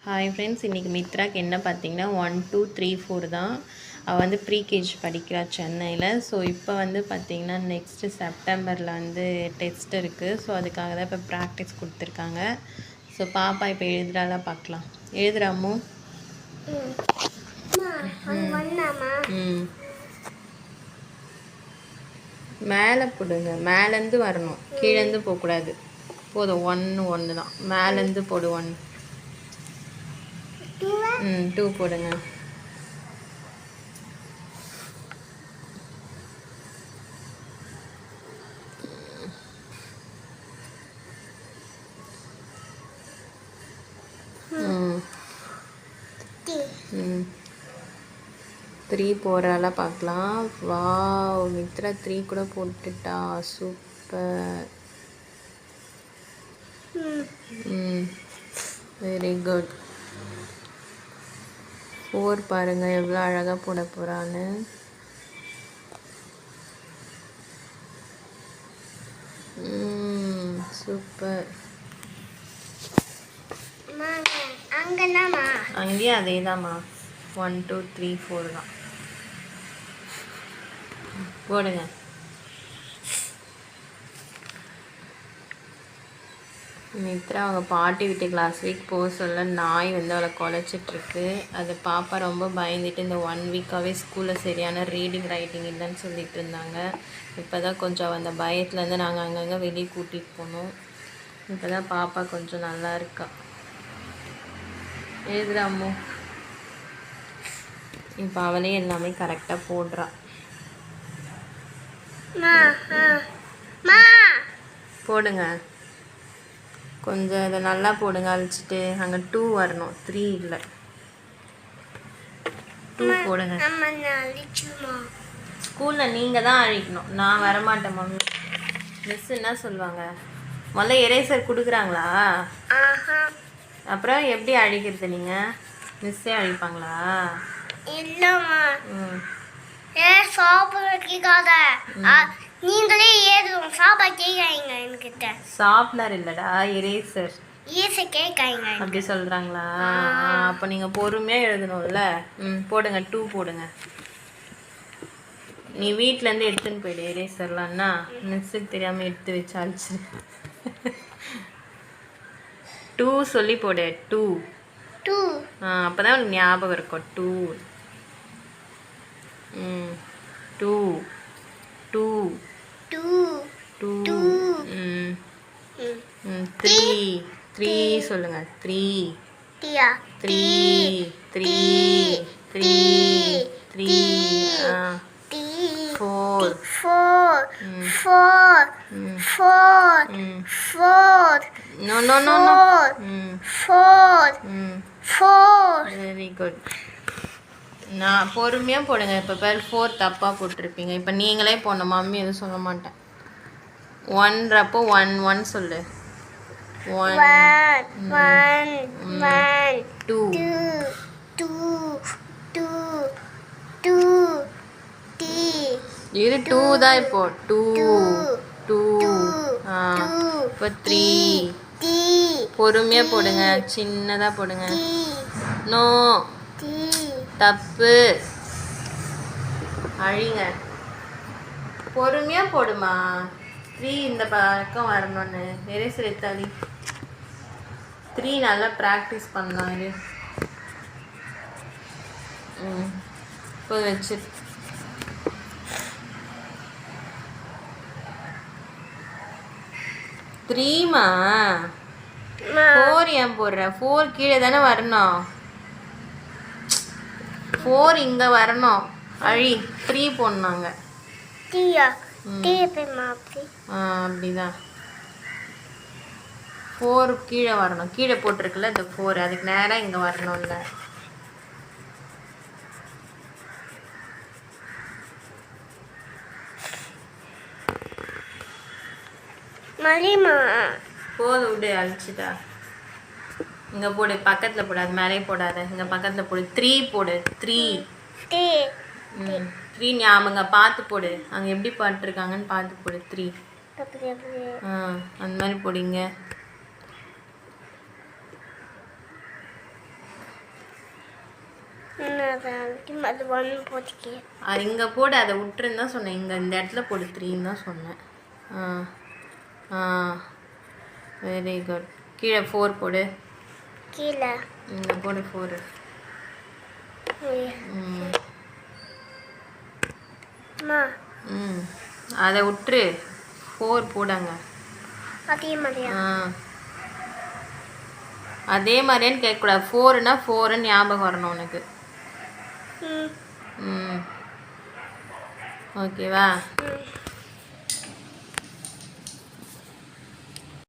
Hi friends, இன்றைக்கி மித்ராக்கு என்ன பார்த்தீங்கன்னா 1, 2, 3, 4 தான். அவள் வந்து ப்ரீகேஜி படிக்கிறா சென்னையில். ஸோ இப்போ வந்து பார்த்திங்கன்னா நெக்ஸ்ட்டு செப்டம்பரில் வந்து டெஸ்ட் இருக்குது. ஸோ அதுக்காக தான் இப்போ ப்ராக்டிஸ் கொடுத்துருக்காங்க. ஸோ பாப்பா இப்போ எழுதுறாலாம் பார்க்கலாம். எழுதுறாமோ? மேலே போடுங்க, மேலேருந்து வரணும், கீழேருந்து போகக்கூடாது. போதும், 1 தான். மேலேருந்து போடு 1. 2 போடுங்க. ம் 3 போடுறால பார்க்கலாம். வாவ், மித்ரா 3 கூட போட்டுட்டா. சூப்பர். Very good. 4 பாருங்க எவ்வளோ அழகாக போட போகிறான்னு. சூப்பர். அங்கேயும் அதே தான்மா. 1, 2, 3, 4 தான் போடுங்க. மித்ரா அவங்க பாட்டி வீட்டுக்கு லாஸ்ட் வீக் போக சொல்ல நாய் வந்து அவளை குலைச்சிட்ருக்கு. அது பாப்பா ரொம்ப பயந்துட்டு இந்த 1 வீக்காகவே ஸ்கூலில் சரியான ரீடிங் ரைட்டிங் இல்லைன்னு சொல்லிட்டு இருந்தாங்க. இப்போ தான் கொஞ்சம் அந்த பயத்துலேருந்து நாங்கள் அங்கங்கே வெளியே கூட்டிகிட்டு போனோம். இப்போ தான் பாப்பா கொஞ்சம் நல்லா இருக்கா. எழுதுறாமோ? இப்போ அவளே எல்லாமே கரெக்டாக போடுறா. போடுங்க கொஞ்சம் இதை நல்லா போடுங்க. அழிச்சிட்டு அங்கே 2 வரணும், 3 இல்லை. 2 போடுங்க. ஸ்கூலில் நீங்கள் தான் அழிக்கணும், நான் வரமாட்டேன் மம்மி. மிஸ் என்ன சொல்லுவாங்க? முதல்ல எரேசர் கொடுக்குறாங்களா? அப்புறம் எப்படி அழிக்கிறது? நீங்கள் மிஸ்ஸே அழிப்பாங்களா? இல்லைம்மா. நீங்களே ஏதும் சாப்பிட கேட்காங்க என்கிட்ட. சாப்னர் இல்லடா, எரேசர். கேட்காங்க அப்படி சொல்கிறாங்களா? அப்போ நீங்கள் பொறுமையாக எழுதணும்ல. போடுங்க, 2 போடுங்க. நீ வீட்டிலேருந்து எடுத்துன்னு போயிடு எரேசர்லாம்னா. மிஸ்ஸுக்கு தெரியாமல் எடுத்து வச்சாச்சு. 2 சொல்லி போடு. 2 அப்போ தான் உனக்கு ஞாபகம் இருக்கும். 2 2 2 2 3 சொல்லுங்க. 3 3 3 3 3 4 no 4 வெரி குட். நான் பொறுமையாக போடுங்க. இப்போ பேர் 4 தப்பாக போட்டிருப்பீங்க. இப்போ நீங்களே போடணும், மம்மி எதுவும் சொல்ல மாட்டேன். 1 1 சொல்லு. 1 2 இது 2 தான். இப்போ 2 இப்போ 3. பொறுமையாக போடுங்க, சின்னதாக போடுங்க. நோ, தப்பு. அழிங்க. பொறுமையாக போடுமா. 3 இந்த பக்கம் வரணும்னு எரேசர் எடுத்தாடி. 3 நல்லா ப்ராக்டிஸ் பண்ணலாம். இது இப்போ வச்சு 3மா. 4 ஏன் போடுற? 4 கீழே தானே வரணும். 4 இங்கே வரணும். அழி. 3 போடணுங்க. அப்படிதான். 4 கீழே வரணும். கீழே போட்டிருக்குல்ல இந்த 4, அதுக்கு நேராக இங்கே வரணும்ல. போதும், விடு. அழிச்சிட்டா. இங்கே போடு, பக்கத்தில் போடு. அது மேலே போடாத, இங்கே பக்கத்தில் போடு. 3 போடு. 3 ஞாபகங்க. பார்த்து போடு. அங்கே எப்படி பாட்டுருக்காங்கன்னு பார்த்து போடு. 3 அந்த மாதிரி போடுங்க. அது ஒன்று போச்சுக்கே. அது இங்கே போடு, அதை விட்டுருன்னு தான் சொன்னேன். இங்கே இந்த இடத்துல போடு 3ன்னு தான் சொன்னேன். ஆ ஆ வெரி குட். கீழே 4 போடு. கீழே இங்கே போடு 4. அம்மா ம் அதை விட்டுரு, 4 போடாங்க. அதே மாதிரியா? ஆ அதே மாதிரியான்னு கேட்கக்கூடாது. 4னா 4ன்னு ஞாபகம் வரணும் உனக்கு. ம் ம் ஓகேவா? ம்